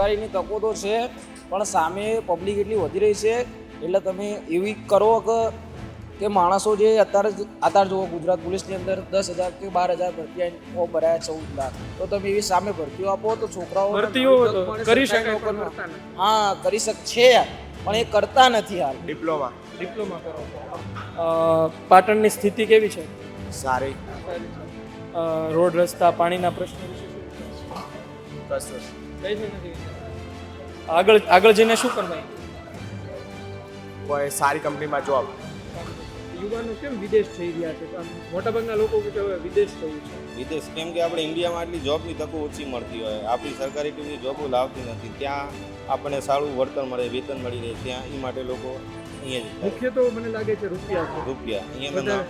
રોજગારીની તકો તો છે, પણ સામે પબ્લિક એટલી વધી રહી છે, એટલે તમે એવી કરો કે માણસો જે અત્યારે જુઓ ગુજરાત પોલીસની અંદર 10,000 કે 12,000 ભરતી ફોર્મ ભરાયા 14 લાખ, તો તમે એવી સામે ભરતીઓ આપો તો છોકરાઓ ભરતીઓ કરી શકાય પણ કરતા નથી. હા કરી છે, પણ એ કરતા નથી હાલ. ડિપ્લોમા ડિપ્લોમા કરો પાટણની સ્થિતિ કેવી છે? સારી રોડ રસ્તા પાણીના પ્રશ્નો વિશે શું? કશું કઈ છે નથી. આગળ જઈને શું કરવા? કોઈ સારી કંપનીમાં જોબ. યુવાનો કેમ વિદેશ જઈ રહ્યા છે? મોટાભાગના લોકો કે હવે વિદેશ જવું છે. વિદેશ કેમ કે આપણે ઇન્ડિયામાં આટલી જોબની તકો ઓછી મળતી હોય, આપણી સરકારી ટીમની જોબો લાવતી નથી, ત્યાં આપણને સારું વળતર મળે, વેતન મળી રહે, ત્યાં એ માટે લોકો અહીંયા મુખ્ય તો મને લાગે છે રૂપિયા છે. રૂપિયા અહીંયા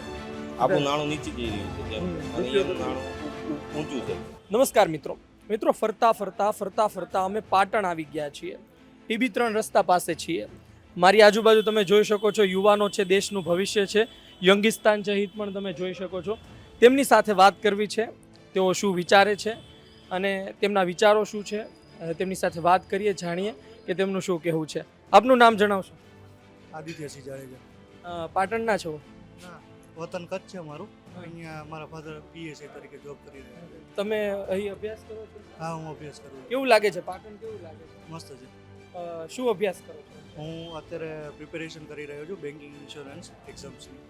આપણું નાણું નીચે જઈ રહ્યું છે જેમ, અને અહીંયાનું નાણું ઊંચું છે. નમસ્કાર મિત્રો ફરતા અમે પાટણ આવી ગયા છીએ. TB3 રસ્તા પાસે છીએ. મારી આજુબાજુ તમે જોઈ શકો છો, યુવાનો છે, દેશનું ભવિષ્ય છે, યંગિસ્તાન છે, હિત પણ તમે જોઈ શકો છો. તેમની સાથે વાત કરવી છે, તેઓ શું વિચારે છે અને તેમના વિચારો શું છે, તેમની સાથે વાત કરીએ, જાણીએ કે તેમનું શું કહેવું છે. આપનું નામ જણાવશો? આદિત્યસિંહ જાડેજા. પાટણના છો? ના, વતન કચ્છ છે મારું. અહીંયા મારા ફાધર PSI તરીકે જોબ કરી રહ્યા છે. તમે અહીં અભ્યાસ કરો છો? હા, હું અભ્યાસ કરું છું. કેવું લાગે છે પાટણ? કેવું લાગે છે? મસ્ત છે. શું અભ્યાસ કરો છો? હું અત્યારે પ્રિપેરેશન કરી રહ્યો છું બેન્કિંગ ઇન્સ્યોરન્સ એક્ઝામ્સની.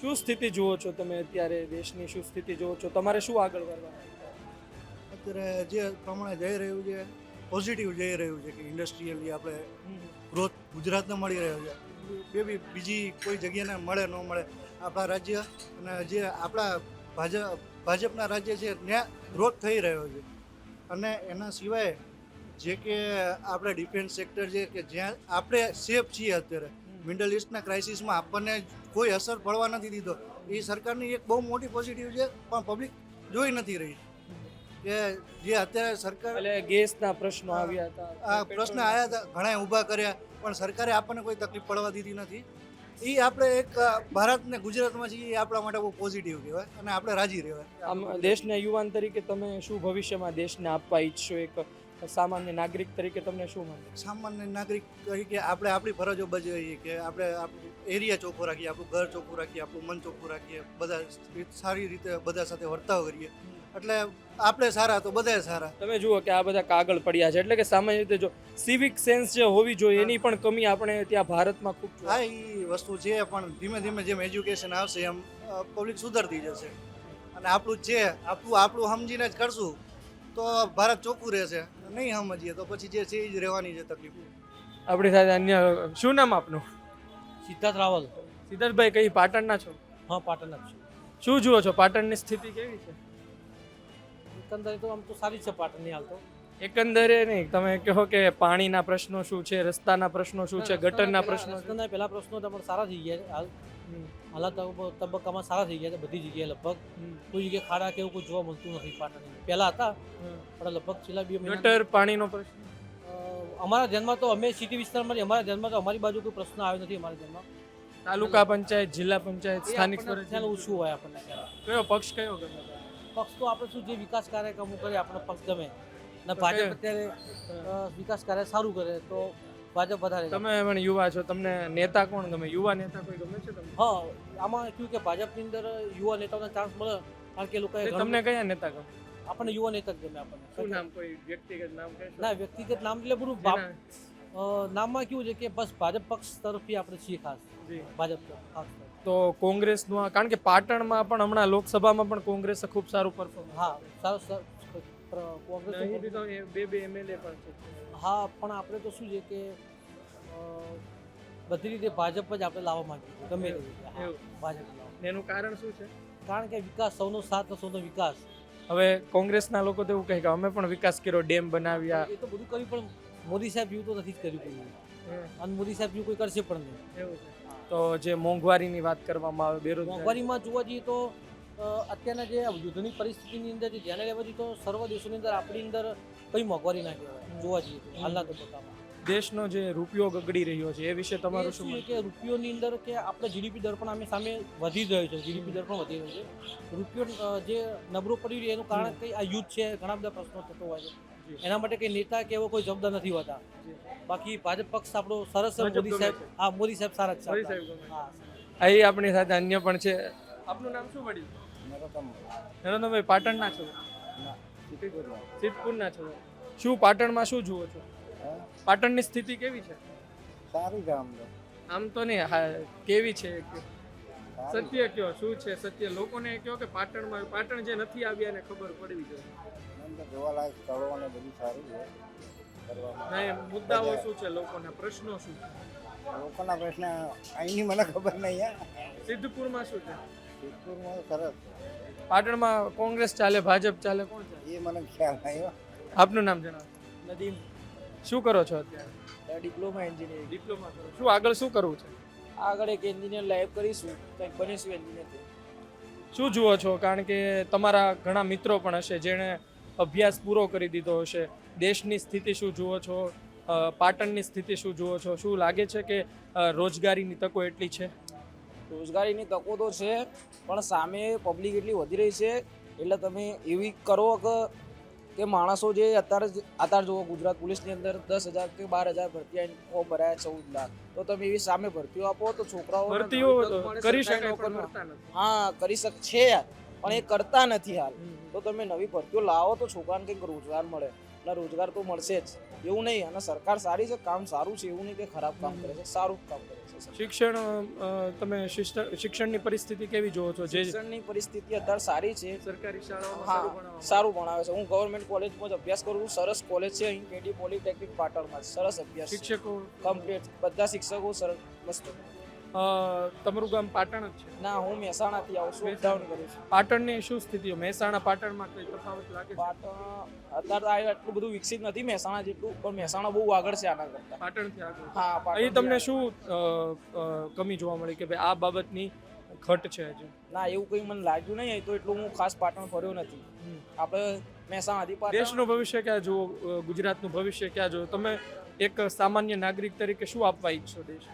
શું સ્થિતિ જુઓ છો તમે અત્યારે? દેશની શું સ્થિતિ જુઓ છો? તમારે શું આગળ કરવાનું? અત્યારે જે પ્રમાણે જઈ રહ્યું છે પોઝિટિવ જઈ રહ્યું છે કે ઇન્ડસ્ટ્રીયલી આપણે ગ્રોથ ગુજરાતને મળી રહ્યો છે. બીજી કોઈ જગ્યાને મળે ન મળે, આપણા રાજ્ય અને જે આપણા ભાજપના રાજ્ય છે ત્યાં ગ્રોથ થઈ રહ્યો છે. અને એના સિવાય જે કે આપણે ડિફેન્સ સેક્ટર છે કે જ્યાં આપણે સેફ છીએ અત્યારે, મિડલ ઇસ્ટના ક્રાઇસિસમાં આપણને કોઈ અસર પડવા નથી દીધો. એ સરકારની એક બહુ મોટી પોઝિટિવ છે, પણ પબ્લિક જોઈ નથી રહી કે જે અત્યારે સરકાર એટલે ગેસના પ્રશ્નો આવ્યા હતા, આ પ્રશ્ન આવ્યા હતા, ઘણા ઊભા કર્યા, પણ સરકારે આપણને કોઈ તકલીફ પડવા દીધી નથી. એ આપણે એક ભારતને ગુજરાતમાં છીએ, એ આપણા માટે બહુ પોઝિટિવ કહેવાય અને આપણે રાજી રહેવાય. આમ દેશના યુવાન તરીકે તમે શું ભવિષ્યમાં દેશને આપવા ઈચ્છો? એક સામાન્ય નાગરિક તરીકે તમને શું માને? સામાન્ય નાગરિક તરીકે આપણે આપણી ફરજો બજાવીએ કે આપણે આપણું એરિયા ચોખ્ખો રાખીએ, આપણું ઘર ચોખ્ખું રાખીએ, આપણું મન ચોખ્ખું રાખીએ, બધા સારી રીતે બધા સાથે વર્તાવ કરીએ, એટલે આપણે સારા તો બધા સારા. તમે જુઓ કે આ બધા કાગળ પડ્યા છે, એટલે કે સામાન્ય રીતે જો સિવિક સેન્સ જે હોવી જોઈએ એની પણ કમી આપણે ત્યાં ભારતમાં ખૂબ જોવા. હા, એ વસ્તુ છે, પણ ધીમે ધીમે જેમ એજ્યુકેશન આવશે એમ પબ્લિક સુધરતી જશે. અને આપણું છે, આપણું સમજીને જ કરશું તો ભારત ચોખ્ખું રહેશે. નહીં સમજીએ તો પછી જે છે એ જ રહેવાની છે તકલીફ. આપણી સાથે અન્ય શું નામ આપનું? સિદ્ધાર્થ રાવલ. સિદ્ધાર્થભાઈ, કઈ પાટણના છો? હા, પાટણના જ છું. શું જુઓ છો? પાટણની સ્થિતિ કેવી છે? એકંદરે તો આમ તો સારી જ છે પાટણની હાલ તો. એકંદરે નહીં, તમે કહો કે પાણીના પ્રશ્નો શું છે, રસ્તાના પ્રશ્નો શું છે, ગટરના પ્રશ્નો શું છે? રસ્તાના પહેલા પ્રશ્નો તમારે સારા થઈ ગયા છે હાલ. હાલના તબક્કામાં સારા થઈ ગયા છે બધી જગ્યાએ લગભગ. કોઈ જગ્યાએ ખાડા કે એવું કોઈ જોવા મળતું નથી પાટણ. પહેલા હતા પણ લગભગ છેલ્લા 2 મહિના ગટર પાણીનો પ્રશ્ન અમારા ધ્યાનમાં તો અમે સિટી વિસ્તારમાં અમારા ધ્યાનમાં તો અમારી બાજુ કોઈ પ્રશ્ન આવ્યો નથી. અમારા ધ્યાનમાં તાલુકા પંચાયત, જિલ્લા પંચાયત, સ્થાનિક સ્વરાજ ધ્યાન ઓછું હોય આપણને. કયો પક્ષ કયો ગમે? પક્ષ તો આપણે શું જે વિકાસ કાર્યક્રમો કરે આપણને પક્ષ ગમે. અને ભાજપ અત્યારે વિકાસ કાર્ય સારું કરે તો ભાજપ વધારે. તમે પણ યુવા છો, તમને નેતા કોણ ગમે? યુવા નેતા કોઈ ગમે છે તમને? હા, આમાં શું કે ભાજપની અંદર યુવા નેતાઓને ચાન્સ મળે, કારણ કે લોકોએ તમને કયા નેતા ગમે? આપણને યુવા નેતા જ ગમે. આપણને શું નામ? કોઈ વ્યક્તિગત નામ કહેશો? ના, વ્યક્તિગત નામ એટલે બધું નામમાં કેવું છે કે બસ ભાજપ પક્ષ તરફથી આપણે છીએ ખાસ. ભાજપ ખાસ. તો કોંગ્રેસનું કારણ કે પાટણમાં પણ હમણાં લોકસભામાં પણ કોંગ્રેસે ખૂબ સારું પરફોર્મન્સ. હા, સારું કોંગ્રેસ બે MLA પણ છે. હા, પણ આપણે તો શું છે કે બધી રીતે ભાજપ જ આપણે લાવવા માંગીએ છીએ, ગમે તે રીતે. ભાજપ લાવવા. એનું કારણ શું છે? કારણ કે વિકાસ સૌનો સાથ, સૌનો વિકાસ. હવે કોંગ્રેસના લોકો તો એવું કહે કે અમે પણ વિકાસ કર્યો, ડેમ બનાવ્યા. એ તો બધું કર્યું, પણ મોદી સાહેબ જેવું તો નથી જ કર્યું કોઈ. અને મોદી સાહેબ જેવું કોઈ કરશે પણ નહીં. એવું છે. તો જે મોંઘવારીની વાત કરવામાં આવે, બેરોજગારી, મોંઘવારીમાં જોવા જઈએ તો અત્યારના જે યુદ્ધની પરિસ્થિતિની અંદર જે ધ્યાને લેવા જઈએ તો સર્વ દેશોની અંદર આપણી અંદર કઈ મોંઘવારી ના કહેવાય જોવા જઈએ તો હાલના તબક્કામાં. દેશનો જે રૂપિયો ગગડી રહ્યો છે એ વિશે તમારું શું? કે રૂપિયોની અંદર કે આપણે જીડીપી દર પણ અમે સામે વધી રહ્યો છે. જીડીપી દર પણ વધી રહ્યો છે. રૂપિયો જે નબળો પડી રહ્યો એનું કારણ કંઈ આ યુદ્ધ છે, ઘણા બધા પ્રશ્નો થતો હોય છે. એના માટે કંઈ નેતા કે એવો કોઈ જવાબદાર નથી હોતા. બાકી ભાજપ પક્ષ આપણો સરસ છે. ભાજપ મોદી ગમે સાહેબ, છે. હા, મોદી સાહેબ સારા જ છે મોદી આપણા. સાહેબ ગમે. હા. અહીં આપણી સાથે અન્ય પણ છે. આપનું નામ શું વડીલ? નરોત્તમભાઈ, પાટણના છો? સિદ્ધપુરના છો. શું પાટણમાં શું જુઓ છો? પાટણની સ્થિતિ કેવી છે? સારું કામ છે. આમ તો નહીં, હા, કેવી છે? સત્ય કયો, શું છે સત્ય? લોકોને કહો કે પાટણમાં, પાટણ જે નથી આવ્યા એને ખબર પડવી જોઈએ. એમ તો જોવાલાયક સ્થળો અને બધું સારું છે કરવામાં. નહીં, મુદ્દાઓ શું છે, લોકોના પ્રશ્નો શું છે? લોકોના પ્રશ્ન અહીંની મને ખબર નહીં. સિદ્ધપુરમાં શું છે? સિદ્ધપુરમાં તો સરસ પાટણમાં કોંગ્રેસ ચાલે, ભાજપ ચાલે, કોણ ચાલે? છે. એ મને ખ્યાલ નહીં હો. આપનું નામ જણાવો. નદીમ શું કરો છો અત્યારે? Diploma engineering. ડિપ્લોમા કરો. શું આગળ શું કરવું છે? આગળ એક એન્જિનિયર લાઈફ કરીશું, કંઈક બનીશું એન્જિનિયર. શું જુઓ છો? કારણ કે તમારા ઘણા મિત્રો પણ હશે જેણે અભ્યાસ પૂરો કરી દીધો હશે. દેશની સ્થિતિ શું જુઓ છો? પાટણની સ્થિતિ શું જુઓ છો? શું લાગે છે કે રોજગારીની તકો એટલી છે? રોજગારીની તકો તો છે, પણ સામે પબ્લિક એટલી વધી રહી છે, એટલે તમે એવી કરો કે માણસો જે અત્યારે જુઓ ગુજરાત પોલીસની અંદર 10,000 કે 12,000 ભરતી ફોર્મ ભરાયા, 14 લાખ. તો તમે એવી સામે ભરતીઓ આપો તો છોકરાઓ ભરતીઓ કરી શકાય પણ કરતા નથી. હા, કરી છે યાર, પણ એ કરતા નથી હાલ. તો તમે નવી ભરતીઓ લાવો તો છોકરાને કંઈક રોજગાર મળે. એટલે રોજગાર તો મળશે જ, એવું નહીં. અને સરકાર સારી છે, કામ સારું છે, એવું નહીં કે ખરાબ કામ કરે છે, સારું કામ કરે છે. શિક્ષણ, તમે શિક્ષણની પરિસ્થિતિ કેવી જોવો છો? જે શિક્ષણની પરિસ્થિતિ અત્યારે સારી છે. સરકારી શાળાઓમાં હા, સારું ભણાવવામાં સારું ભણાવે છે. હું ગવર્મેન્ટ કોલેજમાં જ અભ્યાસ કરું છું. સરસ કોલેજ છે અહીં, કેડી પોલિટેકનિક પાટણમાં. સરસ અભ્યાસ છે. શિક્ષકો કમ્પ્લીટ બધા શિક્ષકો સરસ મસ્ત. તમારું ગામ પાટણ જ છે? ના, હું મહેસાણાથી આવું છું, અપડાઉન કરું છું. પાટણની શું સ્થિતિ? મહેસાણા પાટણમાં કઈ તફાવત લાગે છે? પાટણ અત્યારે એટલું બધું વિકસિત નથી મહેસાણા જેટલું, પણ મહેસાણા બહુ આગળ છે આના કરતા. પાટણથી આગળ. હા, અહીં તમને શું કમી જોવા મળી કે ભાઈ આ બાબતની ઘટ છે હજી? ના, એવું કંઈ મને લાગ્યું નહીં. અહીં તો એટલું હું ખાસ પાટણ ફર્યો નથી. આપણે મહેસાણાથી પાટણ. દેશનું ભવિષ્ય ક્યાં જુઓ? ગુજરાતનું ભવિષ્ય ક્યાં જુઓ? તમે એક સામાન્ય નાગરિક તરીકે શું આપવા ઈચ્છો દેશ?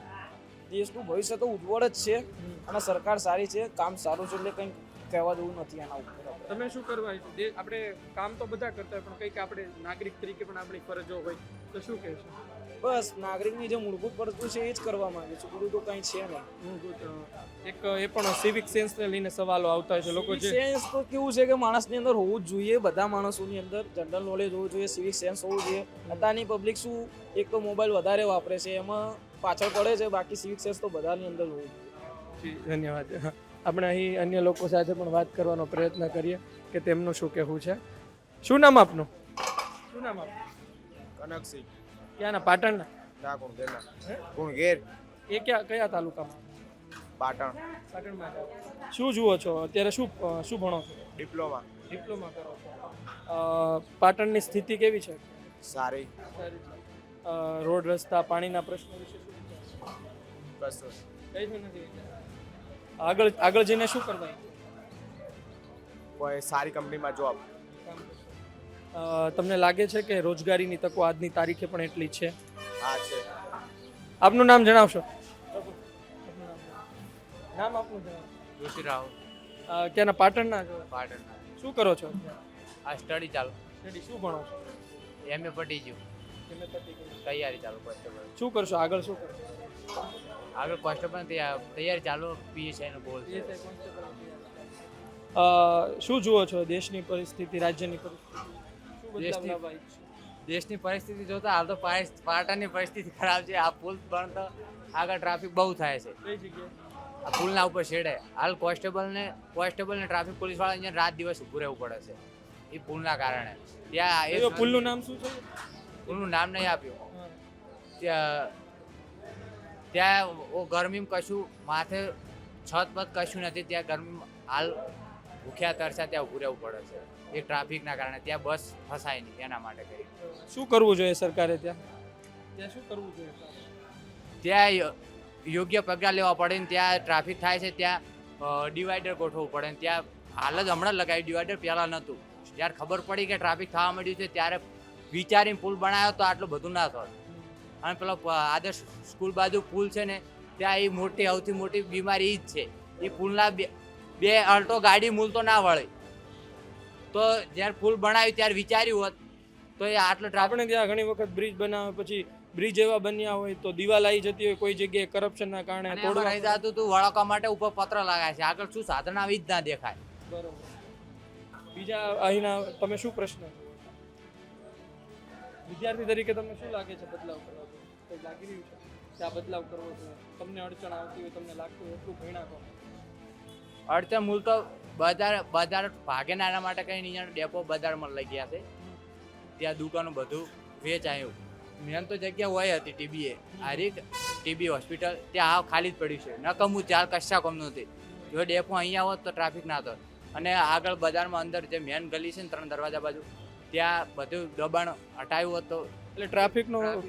દેશનું ભવિષ્ય તો ઉજ્જવળ જ છે, અને સરકાર સારી છે, કામ સારું છે, એટલે કંઈ કહેવા જેવું નથી એના ઉપર. તમે શું કરવા ઈચ્છો? આપણે કામ તો બધા કરતા હોય, પણ કંઈક આપણે નાગરિક તરીકે પણ આપણી ફરજો હોય, તો શું કહેશો? બસ નાગરિકની જે મૂળભૂત ફરજો છે એ જ કરવા માંગે છું, બીજું તો કંઈ છે નહીં. મૂળભૂત એક એ પણ સિવિક સેન્સને લઈને સવાલો આવતા હોય છે. લોકો જે સેન્સ તો કેવું છે કે માણસની અંદર હોવું જ જોઈએ, બધા માણસોની અંદર જનરલ નોલેજ હોવું જોઈએ, સિવિક સેન્સ હોવું જોઈએ. અત્યારની પબ્લિક શું, એક તો મોબાઈલ વધારે વાપરે છે, એમાં પાછળ પડે છે. બાકી સિવિક સેન્સ તો બધાની અંદર હોવું જોઈએ. ધન્યવાદ. આપણે અહીં અન્ય લોકો સાથે પણ વાત કરવાનો પ્રયત્ન કરીએ કે તેમનું શું કહેવું છે. શું નામ આપનું? શું નામ આપનું? કનકસિંહ ક્યાંના? પાટણના? ડાકોણ ઘેરના ગુણગેર એ કયા તાલુકામાં? પાટણ પાટણમાં. શું જુઓ છો અત્યારે? શું ભણો છો? ડિપ્લોમા ડિપ્લોમા કરો છો. પાટણની સ્થિતિ કેવી છે? સારી. સારી છે. રોડ રસ્તા પાણીના પ્રશ્નો વિશે શું વિચારો? કશું કઈ જ નથી. આગળ જઈને શું કરવા? કોઈ સારી કંપનીમાં જોબ. તમને લાગે છે કે રોજગારીની તકો આજની તારીખે પણ એટલી છે? હા છે. આપનું નામ જણાવશો? નામ આપનું જણાવો. જોશી રાહુલ, ક્યાંના? પાટણના છો? પાટણ. શું કરો છો? આ સ્ટડી ચાલુ. સ્ટડી શું ભણો છો? એમએ પટી ગયું, તમે પતિ ગયું. તૈયારી ચાલુ કોન્સ્ટેબલ. શું કરશો આગળ? શું કરશો? આગળ કોન્સ્ટેબલ તૈયારી ચાલુ, પીએસઆઈ નો ગોલ છે. શું જુઓ છો દેશની પરિસ્થિતિ, રાજ્યની પરિસ્થિતિ? શું બદલાવ દેશની- લાવવા ઈચ્છો? દેશની પરિસ્થિતિ જોતા હાલ તો પાટણની પરિસ્થિતિ ખરાબ છે. આ પુલ બનતો આગળ ટ્રાફિક બહુ થાય છે. કઈ જગ્યાએ? આ પુલના ઉપર છેડે હાલ કોન્સ્ટેબલને ટ્રાફિક પોલીસવાળા અહીંયા રાત દિવસ ઊભું રહેવું પડે છે એ પુલના કારણે. ત્યાં એ પુલનું નામ શું છે? પુલનું નામ નહીં આપ્યું. ત્યાં ગરમીમાં કશું માથે છત પત કશું નથી. ત્યાં ગરમીમાં હાલ ભૂખ્યા તરસ્યા ત્યાં ઊભું રહેવું પડે છે એ ટ્રાફિકના કારણે. ત્યાં બસ ફસાય નહીં એના માટે કરી. શું કરવું જોઈએ સરકારે ત્યાં શું કરવું જોઈએ? ત્યાં યોગ્ય પગલાં લેવા પડે ને ત્યાં ટ્રાફિક થાય છે ત્યાં ડિવાઈડર ગોઠવવું પડે ને ત્યાં હાલ જ હમણાં લગાવ્યું ડિવાઈડર, પહેલાં નહોતું. જ્યારે ખબર પડી કે ટ્રાફિક થવા માંડ્યું છે ત્યારે વિચારીને પુલ બનાવ્યો તો આટલું બધું ના થાય. અને પેલો આદર્શ સ્કૂલ બાજુ પુલ છે ને ત્યાં એ મોટી સૌથી મોટી બીમારી એ જ છે. એ પુલના બે અલ્ટો ગાડી મૂલ તો ના વળે. તો જ્યારે પુલ બનાવ્યું ત્યારે વિચાર્યું હોત તો એ આટલો ટ્રાફિક આપણે ત્યાં ઘણી વખત બ્રિજ બનાવે પછી બ્રિજ એવા બન્યા હોય તો દિવાલ આવી જતી હોય કોઈ જગ્યાએ કરપ્શનના કારણે તોડવા રહી જતું તું વળાવવા માટે ઉપર પત્ર લગાય છે આગળ શું સાધન આવી જ ના દેખાય. બરોબર. બીજા અહીંના તમે શું પ્રશ્ન વિદ્યાર્થી તરીકે તમને શું લાગે છે બદલાવ કરવા જોઈએ? કંઈ લાગી રહ્યું છે કે આ બદલાવ કરવો જોઈએ? તમને અડચણ આવતી હોય તમને લાગતું હોય એટલું ભણ્યા કહો. અડચણ મૂળ તો બજાર ભાગે ના એના માટે કઈ નહીં ડેપો બજારમાં લઈ ગયા છે ત્યાં દુકાનો બધું વેચાયું. મેન તો જગ્યા હોય હતી ટીબીએ આરી ટીબી હોસ્પિટલ ત્યાં હાવ ખાલી જ પડ્યું છે નકમું ચાર કશા કમ નથી. જો ડેપો અહીંયા હોત તો ટ્રાફિક ના થત અને આગળ બજારમાં અંદર જે મેન ગલી છે ને 3 દરવાજા બાજુ ત્યાં બધું દબાણ હટાવ્યું હોત તો એટલે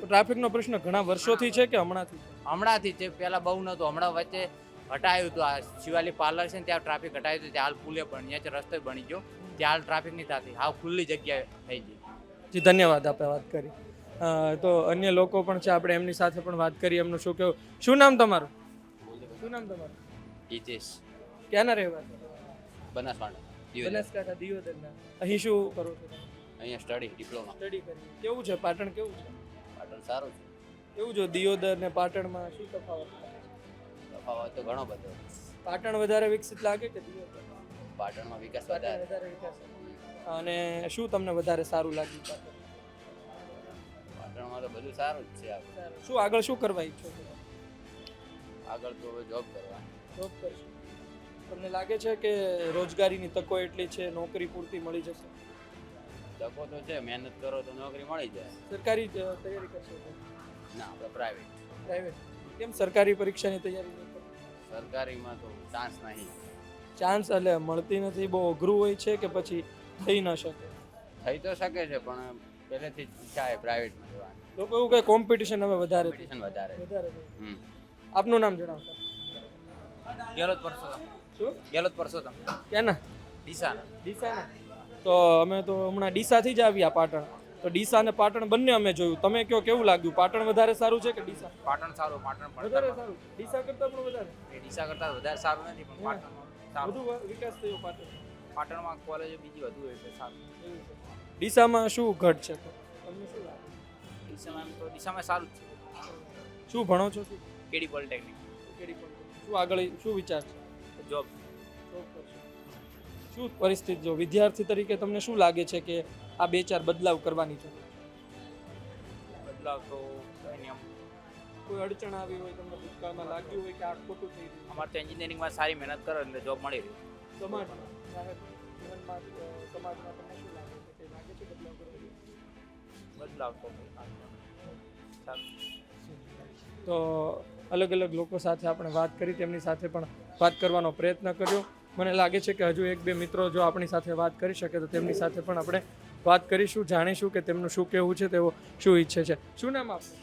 ટ્રાફિકનો પ્રશ્ન ઘણા વર્ષોથી છે કે હમણાંથી? હમણાંથી જે પહેલાં બહુ નહોતું હમણાં વચ્ચે હટાવ્યું હતું. આ શિવાલી પાર્લર છે ને ત્યાં ટ્રાફિક હટાવ્યું હતું ત્યાં હાલ પુલે બની છે રસ્તો બની ગયો ત્યાં હાલ ટ્રાફિક નહીં થતી હાવ ખુલ્લી જગ્યાએ થઈ ગઈ. જી ધન્યવાદ આપણે વાત કરી. તો અન્ય લોકો પણ છે આપણે એમની સાથે પણ વાત કરી એમનું શું કહેવું. શું નામ તમારું? શું નામ તમારું? હિતેશ ક્યાંના રહેવા? બનાસકાંઠા બનાસકાંઠા દિયોદરના. અહીં શું કરો છો? અહીંયા સ્ટડી ડિપ્લોમા સ્ટડી કરી. કેવું છે પાટણ કેવું છે? પાટણ સારું છે. કેવું જો દિયોદર ને પાટણમાં શું તફાવત? તફાવત તો ઘણો બધો. પાટણ વધારે વિકસિત લાગે કે દિયોદર? પાટણમાં વિકાસ પાટણ વધારે વિકાસ. અને શું તમને વધારે સારું લાગ્યું પાટણ? પાટણમાં તો બધું સારું જ છે. શું આગળ શું કરવા ઈચ્છો છો? આગળ તો જોબ કરવા. જોબ કરશો. તમને લાગે છે કે રોજગારીની તકો એટલી છે નોકરી પૂરતી મળી જશે? તકો તો છે મહેનત કરો તો નોકરી મળી જાય. સરકારી તૈયારી કરશો તો? ના આપણે પ્રાઇવેટ. પ્રાઇવેટ કેમ સરકારી પરીક્ષાની તૈયારી નહીં કરો? સરકારીમાં તો ચાન્સ નહીં. ચાન્સ એટલે મળતી નથી બહુ અઘરું હોય છે કે પછી થઈ ન શકે? થઈ તો શકે છે પણ પહેલેથી જ ઈચ્છા છે પ્રાઇવેટમાં જવાની. લોકો એવું કે કોમ્પિટિશન હવે વધારે થઈ. કોમ્પિટિશન વધારે. વધારે થઈ. હમ. આપનું નામ જણાવશો? ગેલોત પરસોત્તમ. શું? ગેલોત પરસોત્તમ. ક્યાંના? ડીસાના. ડીસાના. તો અમે તો હમણાં ડીસાથી જ આવ્યા પાટણ. તો ડીસા અને પાટણ બંને અમે જોયું. તમે કયો કેવું લાગ્યું? પાટણ વધારે સારું છે કે ડીસા? પાટણ સારું. પાટણ વધારે સારું. ડીસા કરતાં પણ વધારે? ડીસા કરતાં વધારે સારું નથી પણ પાટણ સારું. વધુ વિકાસ થયો પાટણ. પાટણમાં કોલેજો બીજી વધુ હોય છે સારું. એવું છે. ડીસામાં શું ઘટ છે તો? તમને શું લાગે? ડીસામાં સારું જ છે. શું ભણો છો? શું કેડી પોલિટેકનિક. શું આગળ શું વિચાર છે? જોબ. જોબ કરશો. શું પરિસ્થિતિ જો વિદ્યાર્થી તરીકે તમને શું લાગે છે કે આ 2-4 બદલાવ કરવાની છે? બદલાવ તો કંઈ નહીં. કોઈ અડચણ આવી હોય તમને ભૂતકાળમાં લાગ્યું હોય કે આ ખોટું થઈ ગયું? અમારે તો એન્જિનિયરિંગમાં સારી મહેનત કરો એટલે જોબ મળી રહી. સમાજમાં જાહેર જીવનમાં સમાજમાં તમને શું લાગે છે કે લાગે છે બદલાવ કરવો જોઈએ? બદલાવ તો સારું. તો અલગ અલગ લોકો સાથે આપણે વાત કરી તેમની સાથે પણ વાત કરવાનો પ્રયત્ન કર્યો. મને લાગે છે કે હજુ 1-2 મિત્રો જો આપણી સાથે વાત કરી શકે તો તેમની સાથે પણ આપણે વાત કરીશું, જાણીશું કે તેમનું શું કહેવું છે, તેઓ શું ઈચ્છે છે. શું નામ આપનું?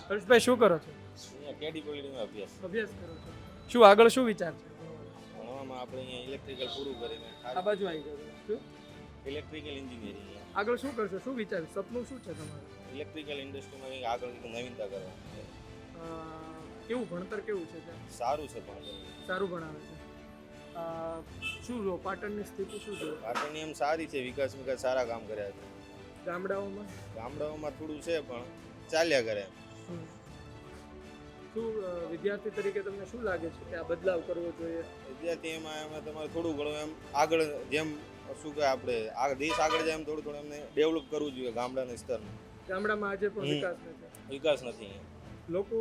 હર્ષભાઈ શું કરો છો? અહીંયા કેડી પોલિટેકનિકમાં અભ્યાસ કરો છો. શું આગળ શું વિચાર છે? ભણવામાં આપણે અહીંયા ઇલેક્ટ્રિકલ પૂરું કરીને આ બાજુ આવી ગયો. શું ઇલેક્ટ્રિકલ એન્જિનિયરિંગ આગળ શું કરશો? શું વિચાર સપનું શું છે તમારું? ઇલેક્ટ્રિકલ ઇન્ડસ્ટ્રીમાં કંઈક આગળ નવીનતા કરવા. કેવું ભણતર કેવું છે ત્યાં? સારું છે પણ સારું ભણાવે છે. શું જો પાટણની સ્થિતિ શું છે? પાટણની એમ સારી છે. વિકાસ સારા કામ કર્યા છે. ગામડાઓમાં થોડું છે પણ ચાલ્યા કરે. શું વિદ્યાર્થી તરીકે તમને શું લાગે છે કે આ બદલાવ કરવો જોઈએ? વિદ્યાર્થી એમાં તમારે થોડું ઘણું એમ આગળ જેમ શું કે આપણે આ દેશ આગળ જાય એમ થોડું એમને ડેવલપ કરવું જોઈએ. ગામડાના સ્તરમાં ગામડામાં આજે પણ વિકાસ નથી. લોકો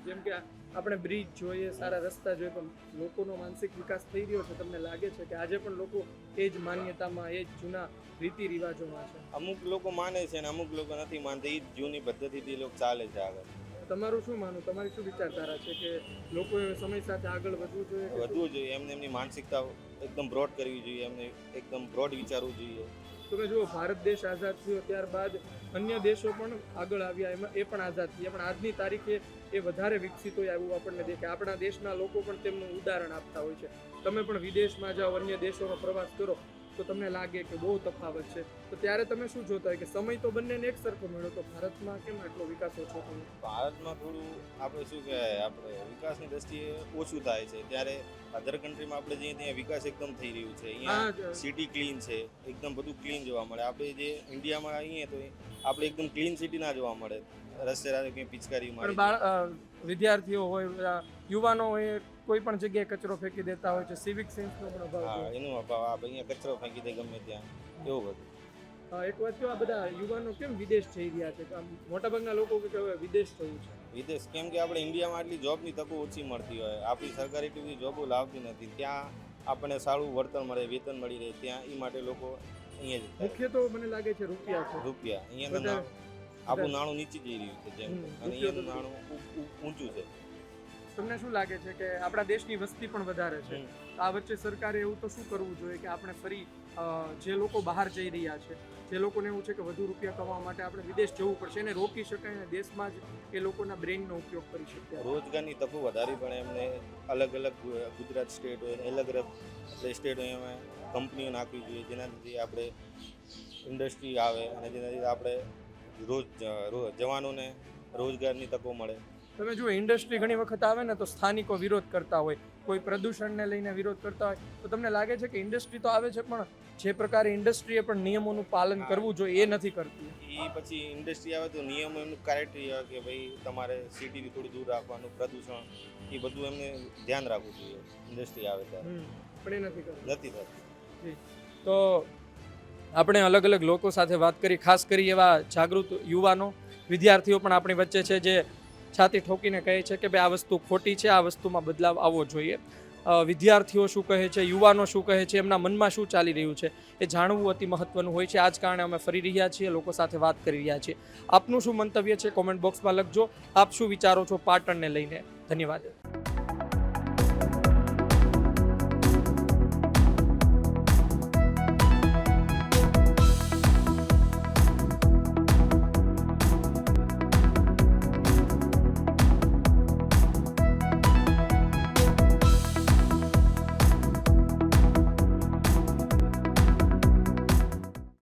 જેમ કે આપણે બ્રિજ જોઈએ, સારા રસ્તા જોઈએ, પણ લોકોનો માનસિક વિકાસ થઈ રહ્યો છે? તમને લાગે છે કે આજે પણ લોકો એ જ માન્યતામાં એ જ જૂના રીતિ રિવાજોમાં છે? અમુક લોકો માને છે અને અમુક લોકો નથી માનતા. એ જ જૂની પદ્ધતિથી લોકો ચાલે છે આગળ. તમારું શું માનવું? તમારી શું વિચારધારા છે કે લોકોએ સમય સાથે આગળ વધવું જોઈએ? વધવું જોઈએ. એમની માનસિકતા એકદમ બ્રોડ કરવી જોઈએ. એમને એકદમ બ્રોડ વિચારવું જોઈએ. તમે જુઓ, ભારત દેશ આઝાદ થયો ત્યારબાદ અન્ય દેશો પણ આગળ આવ્યા, એમાં એ પણ આઝાદ થયા, પણ આજની તારીખે એ વધારે વિકસિત હોય એવું આપણને દેખાય. આપણા દેશના લોકો પણ તેમનું ઉદાહરણ આપતા હોય છે. તમે પણ વિદેશમાં જાઓ, અન્ય દેશોનો પ્રવાસ કરો તો તમને લાગે કે બહુ તફાવત છે, તો ત્યારે તમે શું જોતા હોય કે સમય તો બંનેને એક સરખો મળ્યો, તો ભારતમાં કેમ આટલો વિકાસ ઓછો થયો? ભારતમાં થોડું આપણે શું કહેવાય, આપણે વિકાસની દ્રષ્ટિએ ઓછું થાય છે, ત્યારે અધર કન્ટ્રીમાં આપણે જઈએ ત્યાં વિકાસ એકદમ થઈ રહ્યું છે. અહીંયા સિટી ક્લીન છે, એકદમ બધું ક્લીન જોવા મળે. આપણે જે ઇન્ડિયામાં આવીએ તો આપણે એકદમ ક્લીન સિટી ના જોવા મળે. રસ્તે રાતે કંઈ પિચકારી મારી, વિદ્યાર્થીઓ હોય, યુવાનો હોય, કોઈ પણ જગ્યાએ કચરો ફેંકી દેતા હોય છે, સિવિક સેન્સનો પણ અભાવ હા છે. એનો અભાવ. આપણે અહીંયા કચરો ફેંકી દે ગમે ત્યાં, એવું બધું. એક વાત કહો, આ બધા યુવાનો કેમ વિદેશ જઈ રહ્યા છે? આમ મોટાભાગના લોકો કે હવે વિદેશ જવું છે. વિદેશ કેમ કે આપણે ઇન્ડિયામાં આટલી જોબની તકો ઓછી મળતી હોય, આપણી સરકાર એટલી બધી જોબો લાવતી નથી. ત્યાં આપણને સારું વળતર મળે, વેતન મળી રહે, ત્યાં એ માટે લોકો અહીંયા જ થાય. મુખ્ય તો મને લાગે છે રૂપિયા છે. રૂપિયા અહીંયા આપણું નાણું નીચે જઈ રહ્યું છે જેમ, અને અહીંયાનું નાણું ઊંચું છે. તમને શું લાગે છે કે આપણા દેશની વસ્તી પણ વધારે છે, આ વચ્ચે સરકારે એવું તો શું કરવું જોઈએ કે આપણે ફરી જે લોકો બહાર જઈ રહ્યા છે, જે લોકોને એવું છે કે વધુ રૂપિયા કમાવા માટે આપણે વિદેશ જવું પડશે, એને રોકી શકાય અને દેશમાં જ એ લોકોના બ્રેઇનનો ઉપયોગ કરી શકાય? રોજગારની તકો વધારવી પડે એમને. અલગ અલગ ગુજરાત સ્ટેટ હોય, અલગ અલગ આપણે સ્ટેટ હોય, એમાં કંપનીઓ નાખવી જોઈએ, જેનાથી આપણે ઇન્ડસ્ટ્રી આવે અને જેનાથી આપણે જવાનોને રોજગારની તકો મળે. તમે જુઓ, ઇન્ડસ્ટ્રી ઘણી વખત આવે ને તો સ્થાનિકો વિરોધ કરતા હોય, કોઈ પ્રદૂષણને લઈને વિરોધ કરતા હોય, તો તમને લાગે છે કે ઇન્ડસ્ટ્રી તો આવે છે પણ જે પ્રકારે ઇન્ડસ્ટ્રીએ પણ નિયમોનું પાલન કરવું જોઈએ એ નથી કરતી? એ પછી ઇન્ડસ્ટ્રી આવે તો નિયમો એમનું ક્રાઇટેરિયા કે ભાઈ તમારે સિટીથી થોડું દૂર રાખવાનું, પ્રદૂષણ એ બધું એમને ધ્યાન રાખવું જોઈએ ઇન્ડસ્ટ્રી આવે ત્યારે. પણ એ નથી કરતું. નથી થતું. તો આપણે અલગ અલગ લોકો સાથે વાત કરી, ખાસ કરી એવા જાગૃત યુવાનો, વિદ્યાર્થીઓ પણ આપણી વચ્ચે છે જે છાતી ઠોકીને કહે છે કે ભાઈ આ વસ્તુ ખોટી છે, આ વસ્તુમાં બદલાવ આવવો જોઈએ. વિદ્યાર્થીઓ શું કહે છે, યુવાનો શું કહે છે, એમના મનમાં શું ચાલી રહ્યું છે એ જાણવું અતિ મહત્વનું હોય છે. આ જ કારણે અમે ફરી રહ્યા છીએ, લોકો સાથે વાત કરી રહ્યા છીએ. આપનું શું મંતવ્ય છે કોમેન્ટ બોક્સમાં લખજો. આપ શું વિચારો છો પાટણને લઈને? ધન્યવાદ.